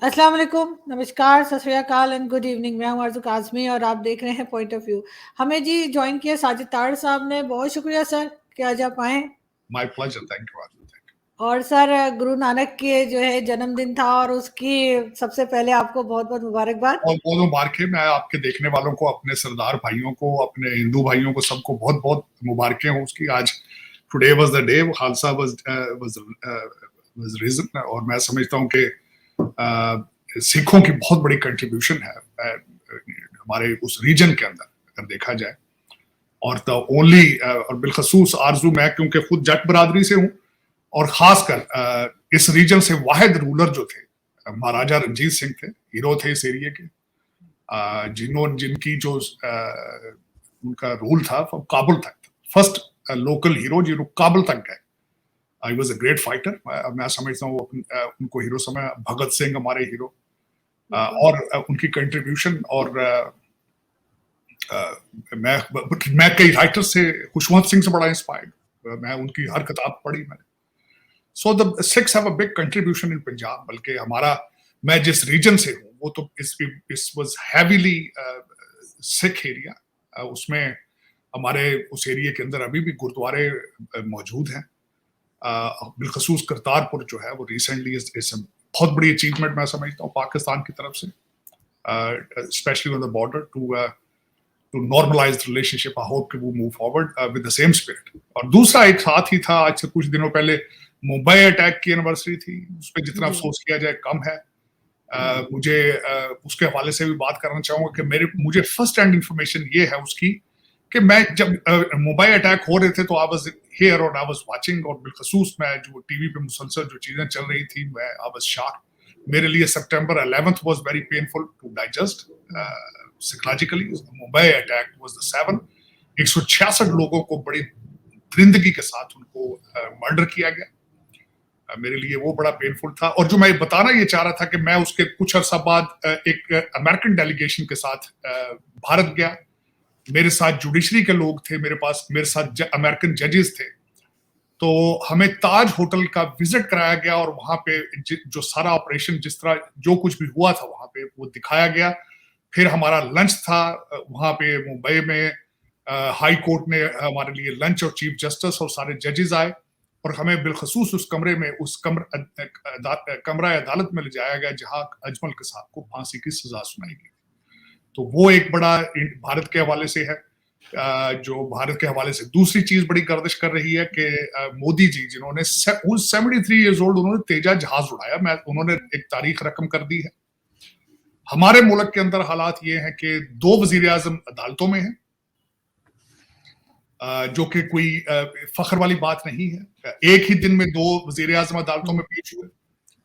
अस्सलाम वालेकुम, नमस्कार, सत श्री अकाल एंड गुड इवनिंग। मैं हूं आरज़ू काज़मी और आप देख रहे हैं पॉइंट ऑफ व्यू। हमें जी जॉइन किया साजिद ताड़ साहब ने, बहुत शुक्रिया सर कि आज आप आए। My pleasure, thank you. और सर गुरु नानक के जो है जन्मदिन था और उसकी सबसे पहले आपको बहुत बहुत मुबारकबाद। और बहुत मुबारकें। मैं आपके देखने वालों को, अपने सरदार भाइयों को, अपने हिंदू भाइयों को, सबको बहुत बहुत मुबारकें हो उसकी। आज today was the day, Khalsa was reason. और मैं समझता हूँ कि सिखों की बहुत बड़ी कंट्रीब्यूशन है हमारे उस रीजन के अंदर अगर देखा जाए। और द ओनली और बिलखसूस आरजू, मैं क्योंकि खुद जट बरादरी से हूँ और खासकर इस रीजन से वाहिद रूलर जो थे महाराजा रंजीत सिंह थे, हीरो थे इस एरिया के, जिनकी जो उनका रूल था वो काबुल तक था। फर्स्ट लोकल हीरो जो काबुल तक गए। I was a great fighter. मैं समझता हूँ उनको हीरो समय, भगत सिंह हमारे हीरो। और उनकी कंट्रीब्यूशन। और मैं कई राइटर से, खुशवंत सिंह से बड़ा इंस्पायर्ड, मैं उनकी हर किताब पढ़ी मैंने। So the six have a big contribution in Punjab. बल्कि हमारा, मैं जिस रीजन से हूँ वो तो इस वाज हैवीली सिख एरिया। उसमें हमारे उस एरिया के अंदर अभी भी गुरुद्वारे मौजूद हैं। बिलखसूस करतारपुर जो है वो रिसेंटली इस बहुत बड़ी अचीवमेंट मैं समझता हूँ पाकिस्तान की तरफ से, specially on the border to normalise the relationship. I hope कि वो move forward with the same spirit. और दूसरा एक साथ ही था, आज से कुछ दिनों पहले मुंबई अटैक की एनिवर्सरी थी। उस पर जितना अफसोस किया जाए कम है। मुझे उसके हवाले से भी बात करना चाहूंगा कि मुझे फर्स्ट हैंड इंफॉर्मेशन ये है उसकी कि मैं जब मुंबई अटैक हो रहे थे तो आई वाज हियर और आई वाज वाचिंग। और बिलखसूस मैं जो टीवी पे मुसलसल जो चीजें चल रही थी, मैं आई वाज शॉक्ड। मेरे लिए सितंबर 11th was very painful to digest psychologically. Mumbai attack was the 7। 166 लोगों को बड़ी दरिंदगी के साथ उनको मर्डर किया गया। मेरे लिए वो बड़ा पेनफुल था। और जो मैं बताना ये चाह रहा था कि मैं उसके कुछ अर्सा बाद एक अमेरिकन डेलीगेशन के साथ भारत गया। मेरे साथ जुडिशरी के लोग थे, मेरे साथ अमेरिकन जजेस थे। तो हमें ताज होटल का विजिट कराया गया और वहां पे जो सारा ऑपरेशन, जिस तरह जो कुछ भी हुआ था वहां पे वो दिखाया गया। फिर हमारा लंच था वहां पे मुंबई में। हाई कोर्ट ने हमारे लिए लंच और चीफ जस्टिस और सारे जजेस आए और हमें बिलखसूस उस कमरे में, उस कमरा अदालत में ले जाया गया जहां अजमल कसाब को फांसी की सजा सुनाई गई। तो वो एक बड़ा भारत के हवाले से है। जो भारत के हवाले से दूसरी चीज बड़ी गर्दिश कर रही है कि मोदी जी, जिन्होंने 73 ईयर्स ओल्ड, उन्होंने तेजा जहाज उड़ाया। उन्होंने एक तारीख रकम कर दी है। हमारे मुल्क के अंदर हालात ये हैं कि 2 वजीर आजम अदालतों में हैं, जो कि कोई फख्र वाली बात नहीं है। एक ही दिन में 2 वजीर आजम अदालतों में पेश हुए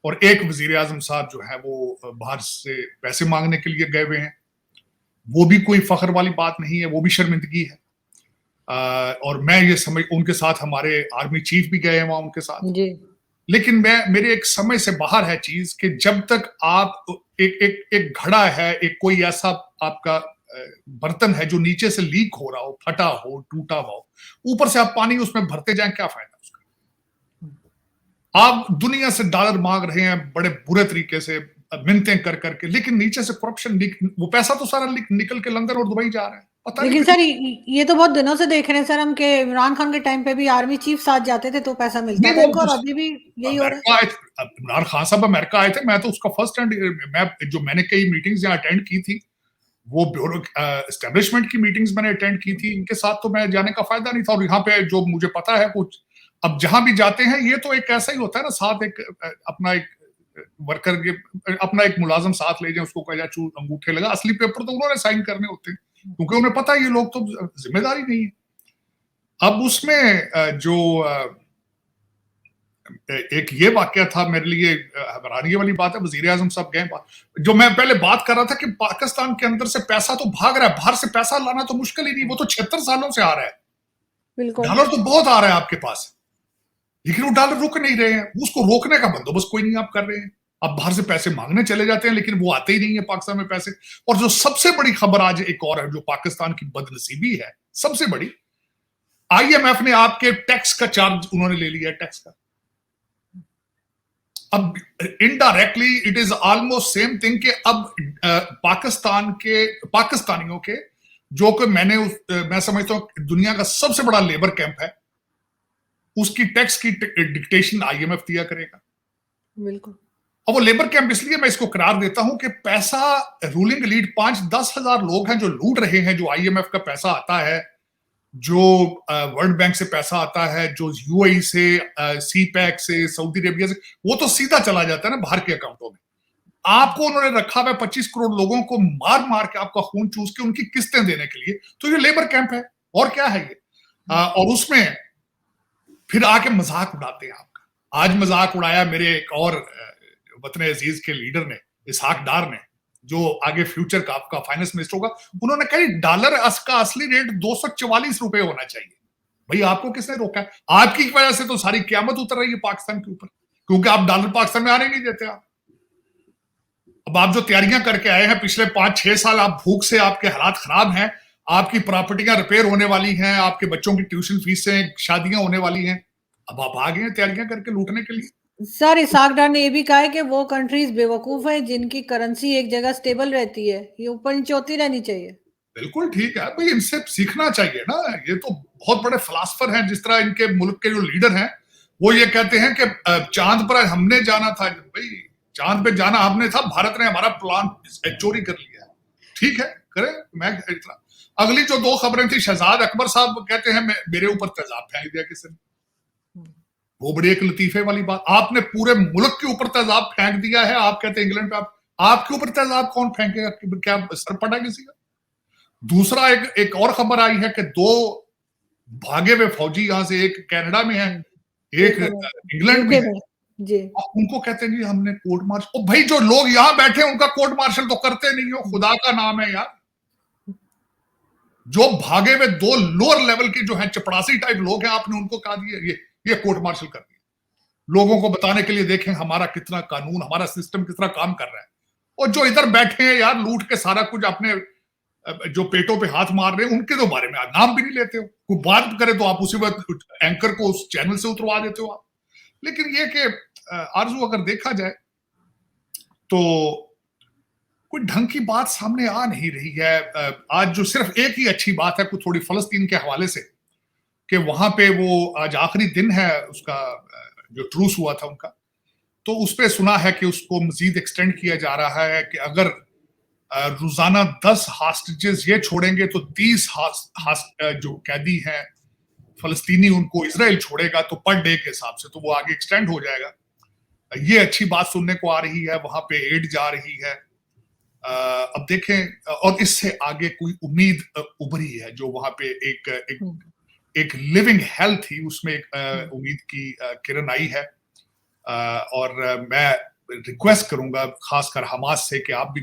और एक वजीर आजम साहब जो है वो बाहर से पैसे मांगने के लिए गए हुए हैं। वो भी कोई फख्र वाली बात नहीं है, वो भी शर्मिंदगी है। और मैं ये समझ, उनके साथ हमारे आर्मी चीफ भी गए हैं वहां उनके साथ जी। लेकिन मेरे एक समझ से बाहर है चीज कि जब तक आप एक घड़ा है, एक कोई ऐसा आपका बर्तन है जो नीचे से लीक हो रहा हो, फटा हो, टूटा हो, ऊपर से आप पानी उसमें भरते जाएं, क्या फायदा उसका? आप दुनिया से डॉलर मांग रहे हैं बड़े बुरे तरीके से, मिन्नतें कर करके, लेकिन नीचे से करप्शन, वो पैसा तो सारा निकल के लंदन और दुबई जा रहा है। लेकिन सर ये तो बहुत दिनों से देख रहे हैं सर हम कि इमरान खान के टाइम पे भी आर्मी चीफ साथ जाते थे तो पैसा मिलता था इनको, और अभी भी यही हो रहा है। इमरान खान साहब अमेरिका आए थे, मैं तो उसका फर्स्ट हैंड, मैंने कई मीटिंग्स यहाँ अटेंड की थी, वो ब्यूरो एस्टेब्लिशमेंट की मीटिंग्स मैंने अटेंड की थी। इनके साथ तो मैं जाने का फायदा नहीं था। और यहाँ पे जो मुझे पता है कुछ, अब जहां भी जाते हैं ये तो एक ऐसा ही होता है ना, साथ एक अपना एक वर्कर के, अपना एक मुलाजम साथ ले जाए, उसको कहा जाए चू अंगूठे लगा, असली पेपर तो उन्होंने साइन करने होते हैं क्योंकि उन्हें पता है ये लोग तो जिम्मेदारी नहीं है। अब उसमें जो एक ये वाकया था मेरे लिए हैरानी वाली बात है, वजीर आजम साहब गए। जो मैं पहले बात कर रहा था कि पाकिस्तान के अंदर से पैसा तो भाग रहा है, बाहर से पैसा लाना तो मुश्किल ही नहीं, वो तो 76 सालों से आ रहा है। डॉलर तो बहुत आ रहा है आपके पास, लेकिन वो डॉलर रुक नहीं रहे हैं। उसको रोकने का बंदोबस्त कोई नहीं आप कर रहे हैं। आप बाहर से पैसे मांगने चले जाते हैं लेकिन वो आते ही नहीं है पाकिस्तान में पैसे। और जो सबसे बड़ी खबर आज एक और है, जो पाकिस्तान की बदनसीबी है सबसे बड़ी, IMF ने आपके टैक्स का चार्ज उन्होंने ले लिया, टैक्स का। अब indirectly it is almost same thing कि अब पाकिस्तानियों के जो कि मैं समझता हूं दुनिया का सबसे बड़ा लेबर कैंप है, उसकी टैक्स की डिक्टेशन आईएमएफ दिया करेगा। बिल्कुल। और वो लेबर कैंप इसलिए मैं इसको करार देता हूं कि पैसा रूलिंग एलीट 5-10 हजार लोग हैं जो लूट रहे हैं, जो आईएमएफ का पैसा आता है, जो वर्ल्ड बैंक से पैसा आता है, जो यूएई से, सीपैक से, सऊदी अरेबिया से, वो तो सीधा चला जाता है ना बाहर के अकाउंटों में। आपको उन्होंने रखा हुआ 25 करोड़ लोगों को मार मार के आपका खून चूस के उनकी किस्तें देने के लिए, तो ये लेबर कैंप है और क्या है ये। और उसमें फिर आके मजाक उड़ाते हैं आपका। आज मजाक उड़ाया मेरे एक और वतन अजीज के लीडर ने, इसहाक डार ने, जो आगे फ्यूचर का आपका फाइनेंस मिनिस्टर होगा। उन्होंने कहा डॉलर का असली रेट 244 रुपए होना चाहिए। भाई आपको किसने रोका है? आपकी वजह से तो सारी क्यामत उतर रही है पाकिस्तान के ऊपर, क्योंकि आप डॉलर पाकिस्तान में आने नहीं देते। आप अब आप जो तैयारियां करके आए हैं पिछले 5-6 साल, आप भूख से, आपके हालात खराब हैं, आपकी प्रॉपर्टियां रिपेयर होने वाली हैं, आपके बच्चों की ट्यूशन फीसें, शादियां होने वाली हैं, अब आप आ गए हैं तैयारियां करके लूटने के लिए। सर इसहाक डार ने ये भी कहा है कि वो कंट्रीज बेवकूफ है जिनकी करेंसी एक जगह स्टेबल रहती है, ये ऊपर नीचे होती रहनी चाहिए। बिल्कुल ठीक है भाई, इनसे सीखना चाहिए ना। ये तो बहुत बड़े फिलासफर हैं। जिस तरह इनके मुल्क के जो लीडर हैं वो ये कहते हैं कि चांद पर हमने जाना था। भाई चांद पे जाना हमने था, भारत ने हमारा प्लान चोरी कर लिया। ठीक है, करें। मैं अगली जो 2 खबरें थी, शहजाद अकबर साहब कहते हैं मेरे ऊपर तेजाब फेंक दिया किसी ने। वो बड़ी एक लतीफे वाली बात, आपने पूरे मुल्क के ऊपर तेजाब फेंक दिया है। आप कहते हैं इंग्लैंड पे आपके ऊपर तेजाब कौन फेंकेगा? क्या सर पड़ा किसी का? दूसरा एक और खबर आई है कि 2 भागे हुए फौजी यहां से, एक कनाडा में है, एक इंग्लैंड में है, जी। उनको कहते हैं जी हमने कोर्ट मार्शल। भाई जो लोग यहां बैठे हैं उनका कोर्ट मार्शल तो करते नहीं हो, खुदा का नाम है यार। जो भागे हुए 2 लोअर लेवल के जो है चपड़ासी टाइप लोग हैं, आपने उनको कहा दिया ये कोर्ट मार्शल कर दिया, लोगों को बताने के लिए देखें हमारा कितना कानून, हमारा सिस्टम कितना काम कर रहा है। और जो इधर बैठे हैं यार लूट के सारा कुछ, अपने जो पेटों पे हाथ मार रहे हैं, उनके तो बारे में आप नाम भी नहीं लेते हो। कोई बात करे तो आप उसी वक्त एंकर को उस चैनल से उतरवा देते हो आप। लेकिन ये कि आरजू अगर देखा जाए तो कोई ढंग की बात सामने आ नहीं रही है। आज जो सिर्फ एक ही अच्छी बात है कुछ थोड़ी फलस्तीन के हवाले से, कि वहां पे वो आज आखिरी दिन है उसका, जो ट्रूस हुआ था उनका, तो उस पर सुना है कि उसको मजीद एक्सटेंड किया जा रहा है कि अगर रोजाना 10 हॉस्टेजेस ये छोड़ेंगे तो 30 जो कैदी हैं फलस्तीनी उनको इजराइल छोड़ेगा, तो पर डे के हिसाब से तो वो आगे एक्सटेंड हो जाएगा। ये अच्छी बात सुनने को आ रही है। वहां पे एड जा रही है। अब देखें, और इससे आगे कोई उम्मीद उभरी है जो वहां पे एक लिविंग हेल्थ थी, उसमें एक उम्मीद की किरण आई है। और मैं रिक्वेस्ट करूंगा खासकर हमास से कि आप भी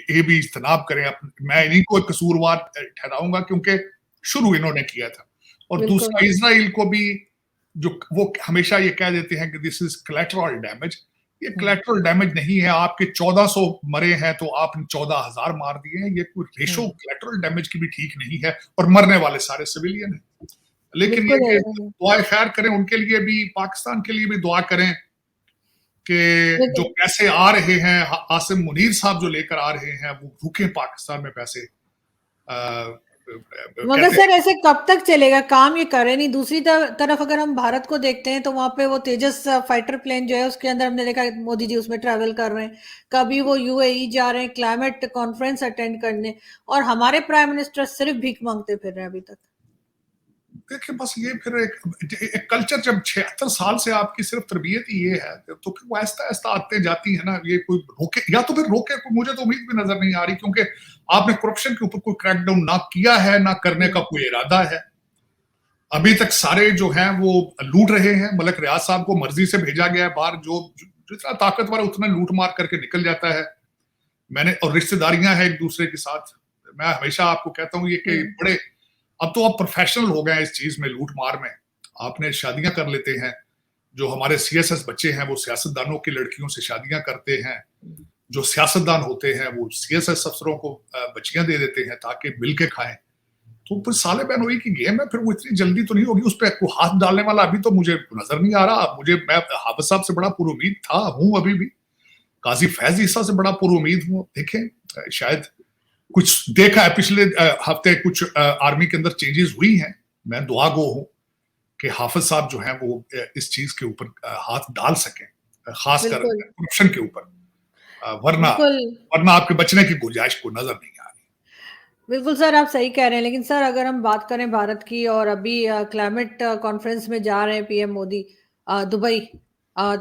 ये भी इज्तनाब करें। मैं इन्हीं को कसूरवार ठहराऊंगा क्योंकि शुरू इन्होंने किया था। और दूसरा इजराइल को भी, जो वो हमेशा ये कह देते हैं कि दिस इज कोलैटरल डैमेज, ये कोलैटरल डैमेज नहीं है। आपके 1400 मरे हैं तो आपने 14,000 मार दिए हैं, ये कोई रेशो कोलैटरल डैमेज की भी ठीक नहीं है। और मरने वाले सारे सिविलियन हैं। लेकिन ये दुआ खैर करें उनके लिए भी, पाकिस्तान के लिए भी दुआ करें कि जो पैसे आ रहे हैं, आसिम मुनीर साहब जो लेकर आ रहे हैं, वो भूखे पाकिस्तान में पैसे। मगर सर ऐसे कब तक चलेगा? काम ये करे नहीं। दूसरी तरफ अगर हम भारत को देखते हैं तो वहां पे वो तेजस फाइटर प्लेन जो है उसके अंदर हमने देखा मोदी जी उसमें ट्रैवल कर रहे हैं, कभी वो यूएई जा रहे हैं क्लाइमेट कॉन्फ्रेंस अटेंड करने, और हमारे प्राइम मिनिस्टर सिर्फ भीख मांगते फिर रहे हैं अभी तक। देखिए बस ये फिर एक कल्चर, जब 76 साल से आपकी सिर्फ तरबियत ही ये है तो फिर वो ऐसा ऐसा आते जाती है ना। ये कोई रोके या तो फिर रोके, मुझे तो उम्मीद भी नजर नहीं आ रही, क्योंकि आपने करप्शन के ऊपर कोई क्रैकडाउन ना किया है, ना करने का कोई इरादा है। अभी तक सारे जो हैं वो लूट रहे हैं। मलिक रियाज साहब को मर्जी से भेजा गया है बाहर, जो जितना ताकतवर है उतना लूट मार करके निकल जाता है। और रिश्तेदारियां हैं एक दूसरे के साथ। मैं हमेशा आपको कहता हूँ ये कि बड़े, अब तो आप प्रोफेशनल हो गए इस चीज में, लूट मार में। आपने शादियां कर लेते हैं, जो हमारे सीएसएस बच्चे हैं वो सियासतदानों की लड़कियों से शादियां करते हैं, जो सियासतदान होते हैं वो सीएसएस अफसरों को बच्चियां दे देते हैं ताकि मिल के खाएं। तो फिर साले बहनोई की गेम है, फिर वो इतनी जल्दी तो नहीं होगी। उस पर कोई हाथ डालने वाला अभी तो मुझे नजर नहीं आ रहा। मैं हाफिज साहब से बड़ा पुरुमीद था, हूं अभी भी। काजी फैज ईसा से बड़ा पुरुमीद हूं। देखें, शायद कुछ देखा है पिछले हफ्ते, कुछ आर्मी के अंदर चेंजेस हुई हैं। मैं दुआ गो हूं कि हाफिज साहब जो हैं वो इस चीज के ऊपर हाथ डाल सकें, खासकर बिल्कुल करप्शन के ऊपर। वरना बिल्कुल वरना आपके बचने की गुंजाइश को नजर नहीं आ रही। बिल्कुल सर, आप सही कह रहे हैं। लेकिन सर, अगर हम बात करें भारत की, और अभी क्लाइमेट कॉन्फ्रेंस में जा रहे हैं पीएम मोदी दुबई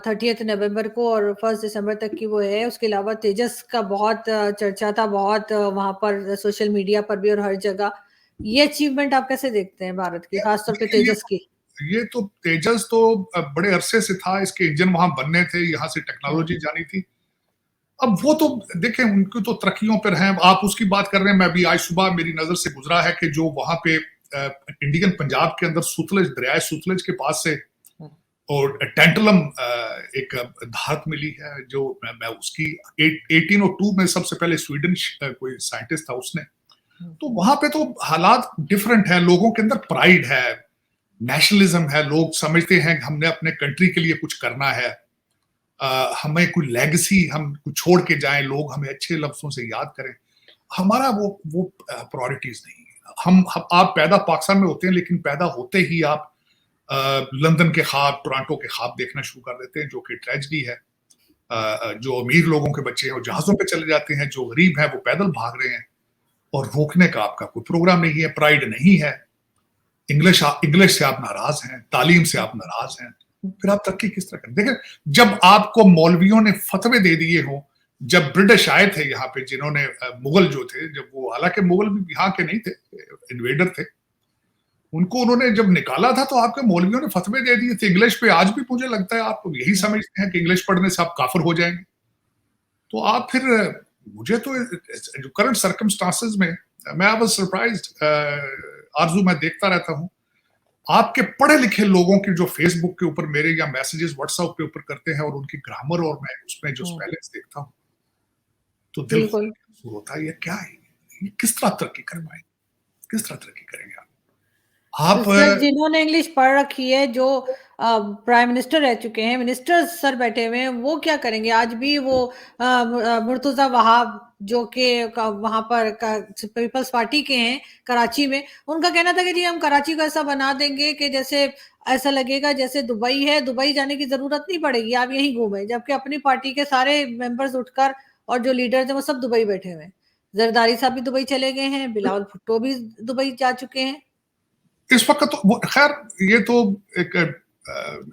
30 नवंबर को, और 1 दिसंबर तक की वो है। उसके अलावा तेजस का बहुत चर्चा था, बहुत वहां पर सोशल मीडिया पर भी और हर जगह। ये अचीवमेंट आप कैसे देखते हैं भारत की, खासतौर पे देखिए, तेजस की? ये तो तेजस तो बड़े अरसे से था, इसके इंजन वहां बनने थे, यहाँ से हम्म, टेक्नोलॉजी जानी थी। अब वो तो देखें, उनकी तो तरक्कियों पर हैं। आप उसकी बात कर रहे हैं, मैं भी आज सुबह मेरी नजर से गुजरा है कि जो वहां पे इंडियन पंजाब के अंदर सुतलज, दरियाए सुतलज के पास से हम्म, और टेंटलम एक धात मिली है, जो मैं उसकी 1802 में सबसे पहले स्वीडन कोई साइंटिस्ट था उसने। तो वहां पे तो हालात डिफरेंट है, लोगों के अंदर प्राइड है, नेशनलिज्म है, लोग समझते हैं कि हमने अपने कंट्री के लिए कुछ करना है, हमें कोई लेगेसी हम कुछ छोड़ के जाएं, लोग हमें अच्छे लफ्जों से याद करें। हमारा वो प्रायोरिटीज नहीं है। आप पैदा पाकिस्तान में होते हैं, लेकिन पैदा होते ही आप लंदन के ख्वाब, टोरंटो के ख्वाब देखना शुरू कर देते हैं, जो कि ट्रेजेडी है। जो अमीर लोगों के बच्चे हैं वो जहाजों पे चले जाते हैं, जो गरीब हैं वो पैदल भाग रहे हैं, और रोकने का आपका कोई प्रोग्राम नहीं है, प्राइड नहीं है। इंग्लिश से आप नाराज हैं, तालीम से आप नाराज हैं, फिर आप तरक्की किस तरह करें? देखिए, जब आपको मौलवियों ने फतवे दे दिए हों, जब ब्रिटिश आए थे यहाँ पे, जिन्होंने मुगल जो थे, जब वो, हालांकि मुगल भी यहाँ के नहीं थे, इन्वेडर थे, उनको उन्होंने जब निकाला था तो आपके मौलवियों ने फतवे दे दिए थे इंग्लिश पे। आज भी मुझे लगता है आप यही समझते हैं कि इंग्लिश पढ़ने से आप काफिर हो जाएंगे। तो आप फिर, मुझे तो जो करंट सर्कमस्टांसेस में, मैं आई वाज सरप्राइज्ड, आरजू, मैं देखता रहता हूँ आपके पढ़े लिखे लोगों की जो फेसबुक के ऊपर मेरे या मैसेजेस व्हाट्सएप के ऊपर करते हैं, और उनकी ग्रामर और मैं उसमें जो स्पेलिंग्स देखता हूँ, तो दिल बिल्कुल। होता है, ये क्या है? ये किस तरह तरक्की कर पाएंगे? किस तरह तरक्की करेंगे आप? सर, जिन्होंने इंग्लिश पढ़ रखी है, जो प्राइम मिनिस्टर रह चुके हैं, मिनिस्टर्स सर बैठे हुए हैं, वो क्या करेंगे? आज भी वो मुर्तजा वहाब, जो कि वहां पर पीपल्स पार्टी के हैं कराची में, उनका कहना था कि जी हम कराची को ऐसा बना देंगे कि जैसे ऐसा लगेगा जैसे दुबई है, दुबई जाने की जरूरत नहीं पड़ेगी, आप यहीं घूमें। जबकि अपनी पार्टी के सारे मेंबर्स उठकर, और जो लीडर्स हैं वो सब दुबई बैठे हुए हैं। जरदारी साहब भी दुबई चले गए हैं, बिलावल भुट्टो भी दुबई जा चुके हैं। इस वक्त तो वो, खैर, ये तो एक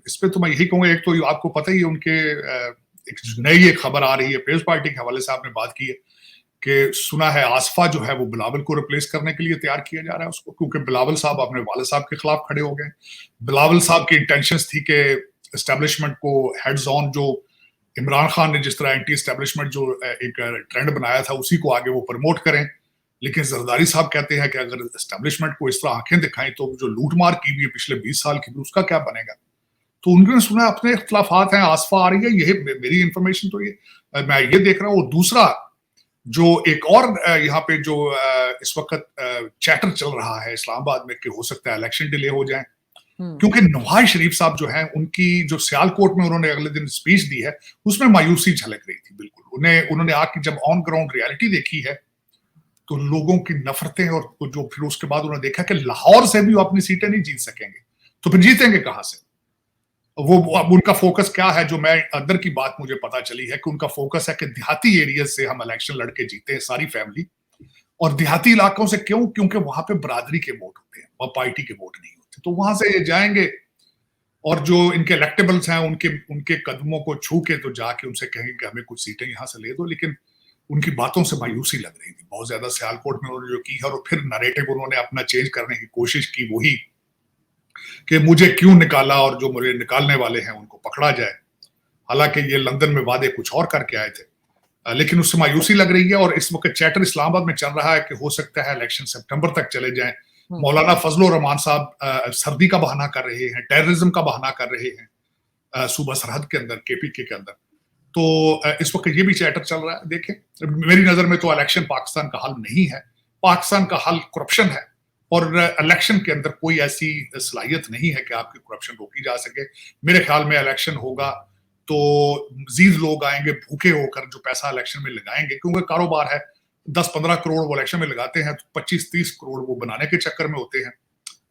इस पे तो मैं यही कहूंगा, एक तो आपको पता ही है उनके एक नई एक खबर आ रही है पीपल्स पार्टी के हवाले से, आपने बात की है कि सुना है आसफा जो है वो बिलावल को रिप्लेस करने के लिए तैयार किया जा रहा है उसको, क्योंकि बिलावल साहब अपने वाले साहब के खिलाफ खड़े हो गए। बिलावल साहब की इंटेंशंस थी कि एस्टेब्लिशमेंट को हेड्स ऑन, जो इमरान खान ने जिस तरह एंटी एस्टेब्लिशमेंट जो एक ट्रेंड बनाया था, उसी को आगे वो प्रमोट करें। लेकिन जरदारी साहब कहते हैं कि अगर एस्टेब्लिशमेंट को इस तरह आंखें दिखाएं तो जो लूटमार की भी है पिछले 20 साल की भी, उसका क्या बनेगा? तो उन्होंने सुना अपने इख्तलाफात हैं, आसफा आ रही है, ये मेरी इंफॉर्मेशन तो ये मैं ये देख रहा हूँ। और दूसरा जो एक और यहाँ पे जो इस वक्त चैटर चल रहा है इस्लामाबाद में कि हो सकता है इलेक्शन डिले हो जाए, क्योंकि नवाज शरीफ साहब जो हैं, उनकी जो सियालकोट में उन्होंने अगले दिन स्पीच दी है, उसमें मायूसी झलक रही थी बिल्कुल। उन्होंने आके जब ऑन ग्राउंड रियलिटी देखी है तो लोगों की नफरतें, और जो फिर उसके बाद उन्होंने देखा कि लाहौर से भी वो अपनी सीटें नहीं जीत सकेंगे, तो फिर जीतेंगे कहां से? वो अब उनका फोकस क्या है? जो मैं अंदर की बात मुझे पता चली है कि उनका फोकस है कि देहाती एरिया से हम इलेक्शन लड़के जीते हैं सारी फैमिली। और देहाती इलाकों से क्यों? क्योंकि वहां पे बरादरी के वोट होते हैं, वहां पार्टी के वोट नहीं होते। तो वहां से ये जाएंगे और जो इनके इलेक्टेबल्स हैं उनके उनके कदमों को छू के तो जाके उनसे कहेंगे कि हमें कुछ सीटें यहां से ले दो। लेकिन उनकी बातों से मायूसी लग रही थी बहुत ज्यादा सियालकोट में उन्होंने जो की है। और फिर नरेटिव उन्होंने अपना चेंज करने की कोशिश की, वही कि मुझे क्यों निकाला और जो मुझे निकालने वाले हैं उनको पकड़ा जाए। हालांकि ये लंदन में वादे कुछ और करके आए थे, लेकिन उससे मायूसी लग रही है। और इस वक्त चैटर इस्लामाबाद में चल रहा है कि हो सकता है इलेक्शन सितंबर तक चले जाएं। मौलाना फजलुर रहमान साहब सर्दी का बहाना कर रहे हैं, टेररिज्म का बहाना कर रहे हैं सूबा सरहद के अंदर, केपीके के अंदर। तो इस वक्त ये भी चैटर चल रहा है। देखें, मेरी नजर में तो इलेक्शन पाकिस्तान का हल नहीं है। पाकिस्तान का हल करप्शन है, और इलेक्शन के अंदर कोई ऐसी सलाहियत नहीं है कि आपकी करप्शन रोकी जा सके। मेरे ख्याल में इलेक्शन होगा तो मजीद लोग आएंगे भूखे होकर जो पैसा इलेक्शन में लगाएंगे, क्योंकि कारोबार है। 10-15 करोड़ वो इलेक्शन में लगाते हैं तो 25-30 करोड़ वो बनाने के चक्कर में होते हैं,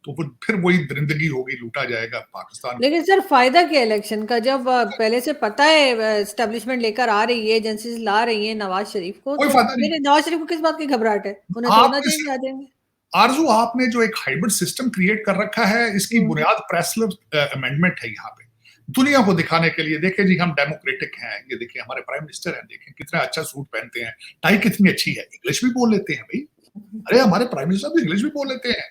तो फिर वही दरिंदगी होगी, लूटा जाएगा पाकिस्तान। लेकिन सर फायदा क्या इलेक्शन का, जब पहले से पता है एस्टेब्लिशमेंट लेकर आ रही है, एजेंसीज ला रही है नवाज शरीफ को, कोई तो फायदा नहीं। फिर नवाज शरीफ को किस बात की घबराहट है? उन्हें थोड़ा ना आपने चाहिए आ जाएंगे। आरजू आपने जो एक हाइब्रिड सिस्टम क्रिएट कर रखा है, इसकी बुनियाद प्रेसलर अमेंडमेंट है। यहाँ पे दुनिया को दिखाने के लिए, देखें जी हम डेमोक्रेटिक हैं, ये देखिए हमारे प्राइम मिनिस्टर हैं, देखें कितना अच्छा सूट पहनते हैं, टाई कितनी अच्छी है, इंग्लिश भी बोल लेते हैं भाई। अरे हमारे प्राइम मिनिस्टर भी इंग्लिश भी बोल लेते हैं।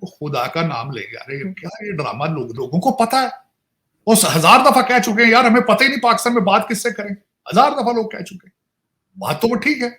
वो खुदा का नाम ले गया, अरे क्या ये ड्रामा, लोगों को पता है। वो 1000 दफा कह चुके हैं यार हमें पता ही नहीं पाकिस्तान में बात किससे करें। 1000 दफा लोग कह चुके हैं, बात तो वो ठीक है,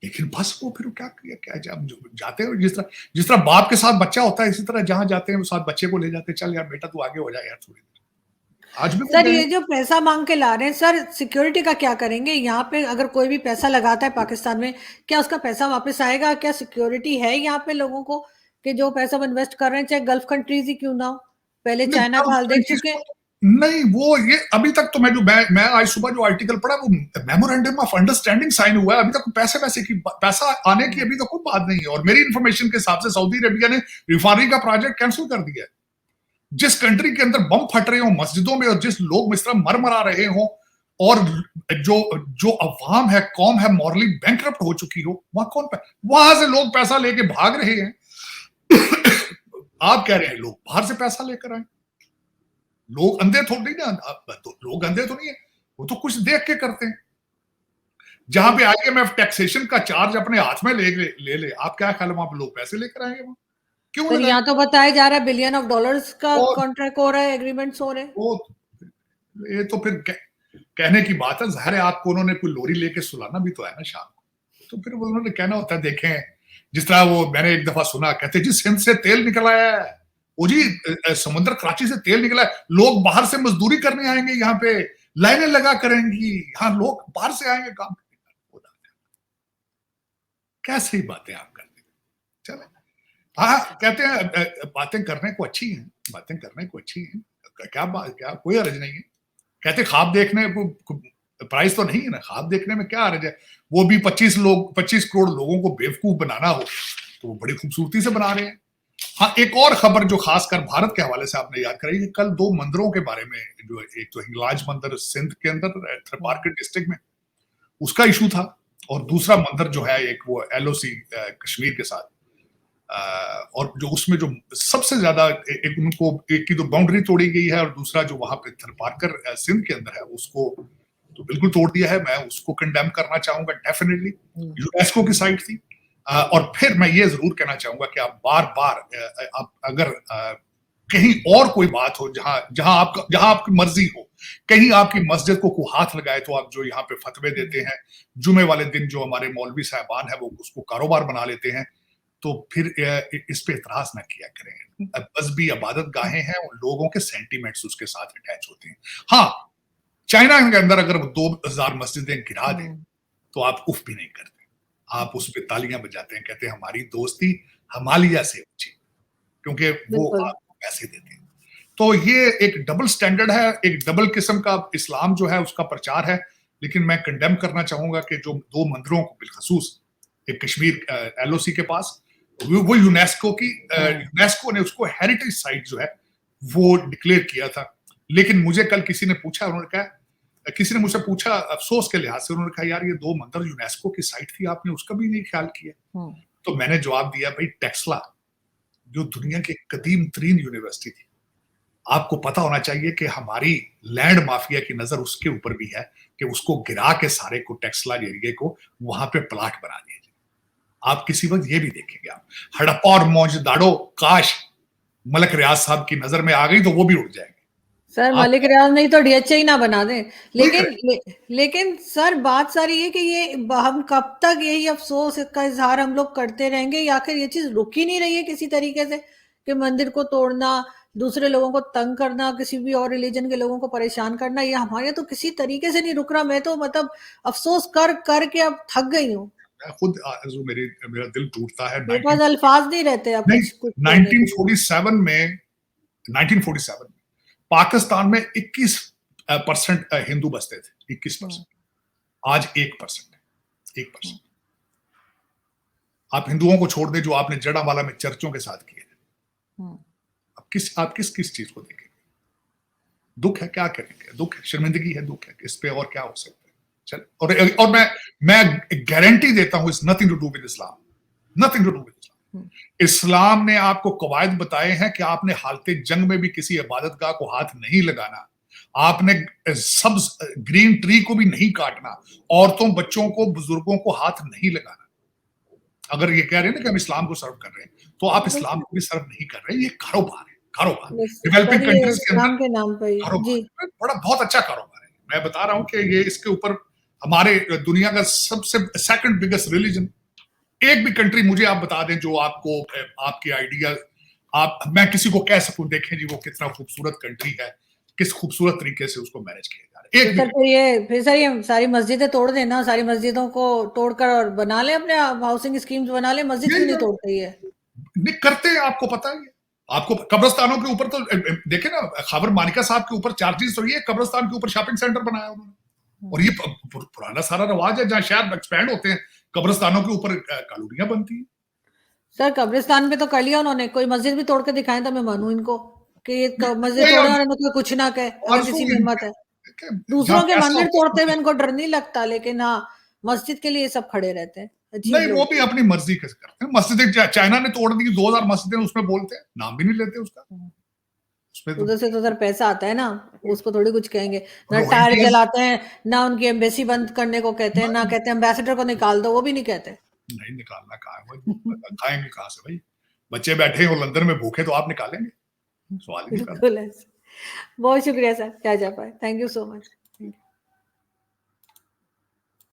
लेकिन बस वो फिर क्या जब जाते हैं, जिस तरह बाप के साथ बच्चा होता है, इसी तरह जहां जाते हैं वो साथ बच्चे को ले जाते हैं, चल यार बेटा तू आगे हो जाए यार थोड़ी देर। आज भी सर ये जो पैसा मांग के ला रहे हैं, सर सिक्योरिटी का क्या करेंगे? यहाँ पे अगर कोई भी पैसा लगाता है पाकिस्तान में, क्या उसका पैसा वापस आएगा? क्या सिक्योरिटी है यहाँ पे लोगों को कि जो पैसा वो इन्वेस्ट कर रहे हैं, चाहे गल्फ कंट्रीज ही क्यों ना हो? पहले चाइना का हाल देख चुके हैं। नहीं, वो ये अभी तक तो मैं आज सुबह जो आर्टिकल पढ़ा वो मेमोरेंडम ऑफ अंडरस्टैंडिंग साइन हुआ है, अभी तक पैसा आने की अभी तक कोई बात नहीं है। और मेरी इंफॉर्मेशन के हिसाब से सऊदी अरेबिया ने रिफाइनरी का प्रोजेक्ट कैंसिल कर दिया है। जिस कंट्री के अंदर बम फट रहे हो मस्जिदों में, और जिस लोग इस तरह मर रहे हो, और जो अवाम है, कौम है, मॉरली बैंकरप्ट हो चुकी हो, वहां से लोग पैसा लेके भाग रहे हैं। आप कह रहे हैं लोग बाहर से पैसा लेकर आए। लोग अंधे थोड़ी ना, लोग अंधे तो नहीं है, वो तो कुछ देख के करते हैं। जहां पे आईएमएफ टैक्सेशन का चार्ज अपने हाथ में ले आप क्या ख्याल है वहां पे लोग पैसे लेकर आएंगे वहां? क्यों सर यहाँ तो बताया जा रहा है बिलियन ऑफ डॉलर्स का कॉन्ट्रैक्ट हो रहा है, एग्रीमेंट्स हो रहे हैं। ये तो फिर कहने की बात है, जाहिर है आपको उन्होंने कोई लोरी लेके सुलाना भी तो है ना शाम को, तो फिर उन्होंने कहना होता है। देखें जिस तरह वो मैंने एक दफा सुना, कहते जी सिंध से तेल निकल आया है, वो जी समुद्र कराची से तेल निकला है, लोग बाहर से मजदूरी करने आएंगे, यहाँ पे लाइनें लगा करेंगी, यहाँ लोग बाहर से आएंगे काम करने। कैसी बातें आप करते हैं? चले हाँ, कहते हैं बातें करने को अच्छी हैं, बातें करने को अच्छी हैं, क्या कोई हर्ज नहीं है। कहते ख्वाब देखने को प्राइस तो नहीं है ना, ख्वाब देखने में क्या हर्ज है। वो भी 25 करोड़ लोगों को बेवकूफ बनाना हो तो वो बड़ी खूबसूरती से बना रहे हैं। हाँ, एक और खबर जो खासकर भारत के हवाले से आपने याद कराई, कल 2 मंदिरों के बारे में, जो एक तो हिंगलाज मंदिर सिंध के अंदर थरपारकर डिस्ट्रिक्ट में, उसका इशू था, और दूसरा मंदिर जो है एक वो LOC कश्मीर के साथ, और जो उसमें जो सबसे ज्यादा एक उनको एक की तो बाउंड्री तोड़ी गई है, और दूसरा जो वहां पे थरपारकर सिंध के अंदर है उसको तो बिल्कुल तोड़ दिया है। मैं उसको कंडेम करना चाहूंगा डेफिनेटली, यूनेस्को की साइट थी। और फिर मैं ये जरूर कहना चाहूंगा कि आप बार आप अगर कहीं और कोई बात हो जहां आपकी मर्जी हो, कहीं आपकी मस्जिद को कोई हाथ लगाए, तो आप जो यहाँ पे फतवे देते हैं जुमे वाले दिन, जो हमारे मौलवी साहबान है वो उसको कारोबार बना लेते हैं, तो फिर इस पे इतराज ना किया करें। बस भी इबादत गाहें हैं, लोगों के सेंटीमेंट्स उसके साथ अटैच होते हैं। हाँ, चाइना के अंदर अगर 2000 मस्जिदें गिरा दें तो आप उफ भी नहीं करते, आप उस पर तालियां बजाते हैं, कहते हैं हमारी दोस्ती हिमालय से ऊंची, क्योंकि वो आपको पैसे देते हैं। तो ये एक डबल स्टैंडर्ड है, एक डबल किस्म का इस्लाम जो है उसका प्रचार है। लेकिन मैं कंडेम करना चाहूंगा कि जो 2 मंदिरों को बिलखसूस, एक कश्मीर LOC के पास, वो यूनेस्को ने उसको हेरिटेज साइट जो है वो डिक्लेयर किया था। लेकिन मुझे कल किसी ने मुझसे पूछा अफसोस के लिहाज से, उन्होंने कहा यार ये 2 मंदिर यूनेस्को की साइट थी, आपने उसका भी नहीं ख्याल किया। तो मैंने जवाब दिया, भाई टेक्सला जो दुनिया की कदीम तरीन यूनिवर्सिटी थी, आपको पता होना चाहिए कि हमारी लैंड माफिया की नजर उसके ऊपर भी है कि उसको गिरा के सारे को टेक्सला एरिया को वहां पे प्लाट बना दिया जाए। आप किसी वक्त ये भी देखेंगे, आप हड़प्पा और मोहनजोदड़ो काश मलिक रियाज साहब की नजर में आ गई तो वो भी उड़ जाएंगे। सर मलिक रियाज नहीं तो DHA ही ना बना दें। लेकिन सर बात सारी है कि ये हम कब तक यही अफसोस का इजहार हम लोग करते रहेंगे, या आखिर ये चीज रुक ही नहीं रही है किसी तरीके से, कि मंदिर को तोड़ना, दूसरे लोगों को तंग करना, किसी भी और रिलीजन के लोगों को परेशान करना, ये हमारे तो किसी तरीके से नहीं रुक रहा। मैं तो मतलब अफसोस कर के अब थक गई हूँ। मैं खुद मेरा दिल टूटता है। मेरे पास अल्फाज नहीं रहते अब नहीं, कुछ कहने के लिए। 1947 में पाकिस्तान में 21% हिंदू बसते थे, 21%। आज 1% है, 1%। आप हिंदुओं को छोड़ दें जो आपने जड़ावाला में चर्चों के साथ किए, आप किस चीज को देखेंगे? दुख है, क्या करेंगे? दुख है, शर्मिंदगी है, दुख है, इस पे और क्या हो सकता है? चल, और मैं गारंटी देता हूं, it's nothing to do with Islam, nothing to do with Islam. Islam ने आपको कवायद बताए हैं कि आपने हालते जंग में भी किसी इबादतगाह को हाथ नहीं लगाना, आपने सब ग्रीन ट्री को भी नहीं काटना, औरतों बच्चों को बुजुर्गों को हाथ नहीं लगाना। अगर ये कह रहे हैं ना कि हम इस्लाम को सर्व कर रहे हैं, तो आप इस्लाम को भी सर्व नहीं कर रहे, ये कारोबार है, कारोबार। डेवलपिंग कंट्रीज के इस्लाम के नाम पर जी बड़ा बहुत अच्छा कारोबार है। मैं बता रहा हूं कि ये इसके ऊपर हमारे दुनिया का सबसे सेकंड बिगेस्ट रिलीजन, एक भी कंट्री मुझे आप बता दें जो आपको आपकी आइडिया मैं किसी को कह सकूं देखें जी वो कितना खूबसूरत कंट्री है, किस खूबसूरत तरीके से उसको मैनेज किया जा रहा है। फिर सर ये सारी मस्जिदें तोड़ देना, सारी मस्जिदों को तोड़कर और बना ले अपने हाउसिंग स्कीम्स बना ले, मस्जिद क्यों नहीं तोड़ते है? नहीं करते, आपको पता है, आपको कब्रिस्तानों के ऊपर तो देखे ना, खबर मानिका साहब के ऊपर चार्जेस तो ये कब्रिस्तान के ऊपर शॉपिंग सेंटर बनाया उन्होंने, और ये पुराना सारा रवाज है जहां शहर एक्सपैंड होते हैं, कब्रिस्तानों के ऊपर कॉलोनियां बनती हैं। सर कब्रिस्तान पे तो कर लिया उन्होंने, कोई मस्जिद भी तोड़ के दिखाएं तो मैं मानूं इनको कि ये मस्जिद तोड़े और इनको कुछ ना कहे, अगर किसी में हिम्मत है। दूसरों के मंदिर तोड़ते हुए इनको डर नहीं लगता, लेकिन हाँ मस्जिद के लिए सब खड़े रहते हैं। नहीं, वो भी अपनी मर्जी कैसे करते हैं। मस्जिदें चाइना ने तोड़ दी 2000 मस्जिदें, उसमें बोलते हैं, नाम भी नहीं लेते उसका। उधर से तो सर पैसा आता है ना, उसको थोड़ी कुछ कहेंगे। ना टायर जलाते हैं, ना उनकी एम्बेसी बंद करने को कहते हैं, ना कहते हैं एम्बेसडर को निकाल दो, वो भी नहीं कहते। नहीं निकालना कहाँ है, खाएंगे कहाँ से भाई? बच्चे बैठे हो लंदन में भूखे, तो आप निकालेंगे? सवाल ही नहीं। बहुत शुक्रिया सर, क्या जा पाए। Thank you so much.